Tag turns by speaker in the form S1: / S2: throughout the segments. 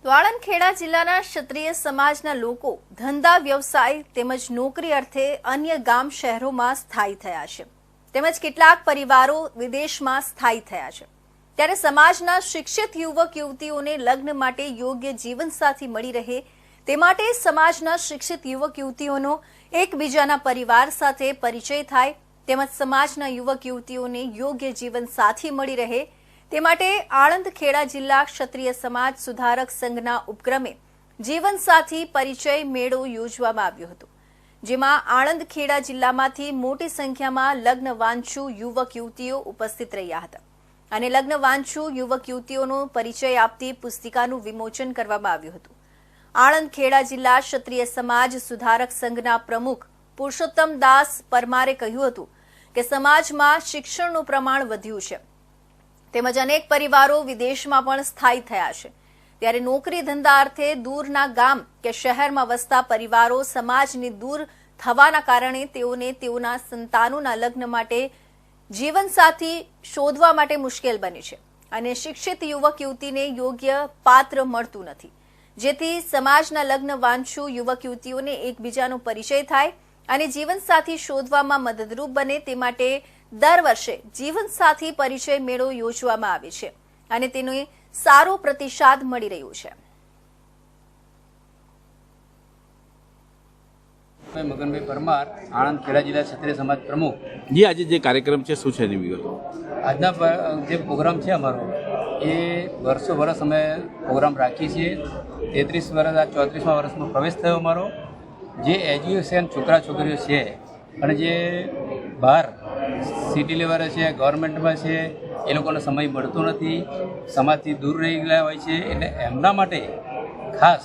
S1: વાળંદ જિલ્લાના ક્ષત્રિય સમાજના લોકો ધંધા વ્યવસાય તેમજ નોકરી અર્થે અન્ય ગામ શહેરોમાં સ્થાયી થયા છે તેમજ કેટલાક પરિવારો વિદેશમાં સ્થાયી થયા છે। ત્યારે સમાજના શિક્ષિત યુવક યુવતીઓને લગ્ન માટે યોગ્ય જીવનસાથી મળી રહે તે માટે સમાજના શિક્ષિત યુવક યુવતીઓનો એકબીજાના પરિવાર સાથે પરિચય થાય તેમજ સમાજના યુવક યુવતીઓને યોગ્ય જીવનસાથી મળી રહે તે માટે આણંદ જિલ્લા ક્ષત્રિય સમાજ સુધારક સંઘના ઉપક્રમે જીવનસાથી પરિચય મેળો યોજવામાં આવ્યો હતો, જેમાં આણંદ જિલ્લામાંથી મોટી સંખ્યામાં લગ્નવાંછુ યુવક યુવતીઓ ઉપસ્થિત રહ્યા હતા અને લગ્નવાંછુ યુવક યુવતીઓનો પરિચય આપતી પુસ્તિકાનું વિમોચન કરવામાં આવ્યું હતું। આણંદ જિલ્લા ક્ષત્રિય સમાજ સુધારક સંઘના પ્રમુખ પુરુષોત્તમ દાસ પરમારે કહ્યું હતું કે સમાજમાં શિક્ષણનું પ્રમાણ વધ્યું છે તેમજ અનેક પરિવારો વિદેશમાં પણ સ્થાયી થયા છે। ત્યારે નોકરી ધંધા અર્થે દૂરના ગામ કે શહેરમાં વસતા પરિવારો સમાજની દૂર થવાના કારણે તેઓને તેઓના સંતાનોના લગ્ન માટે જીવનસાથી શોધવા માટે મુશ્કેલ બને છે અને શિક્ષિત યુવક યુવતીને યોગ્ય પાત્ર મળતું નથી, જેથી સમાજના લગ્ન વાંછુ યુવક યુવતીઓને એકબીજાનો પરિચય થાય અને જીવનસાથી શોધવામાં મદદરૂપ બને તે માટે દર વર્ષે જીવનસાથી પરિચય મેળો યોજવામાં આવે છે અને તેનો સારો પ્રતિસાદ મળી રહ્યો છે।
S2: મગનભાઈ પરમાર, આણંદ જિલ્લા ક્ષત્રિય સમાજ પ્રમુખ।
S3: જી, આજે જે કાર્યક્રમ છે શું છે એની વિગત?
S2: આજના જે પ્રોગ્રામ છે અમારો એ વર્ષો અમે પ્રોગ્રામ રાખીએ છીએ। 33 વર્ષ આ 34મા વર્ષમાં પ્રવેશ થયો અમારો। જે એજ્યુકેશન છોકરા છોકરીઓ છે અને જે બહાર સિટી લેવલે છે, ગવર્મેન્ટમાં છે, એ લોકોને સમય મળતો નથી, સમાજથી દૂર રહી ગયા હોય છે, એટલે એમના માટે ખાસ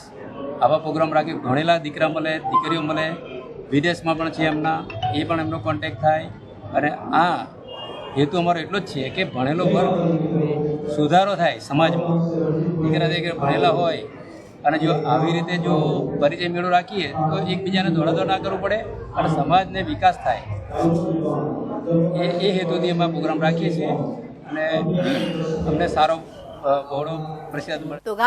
S2: આવા પ્રોગ્રામ રાખી ભણેલા દીકરા મળે, દીકરીઓ મળે, વિદેશમાં પણ છે એમના, એ પણ એમનો કોન્ટેક્ટ થાય અને આ હેતુ અમારો એટલો જ છે કે ભણેલો વર્ગ સુધારો થાય સમાજમાં। દીકરા દીકરી ભણેલા હોય અને જો આવી રીતે જો પરિચય મેળો રાખીએ તો એકબીજાને દોડાદોડ ના કરવું પડે અને સમાજને વિકાસ થાય, એ હેતુથી અમે પ્રોગ્રામ રાખીએ છીએ અને અમને સારો બહોળો પ્રતિસાદ મળે।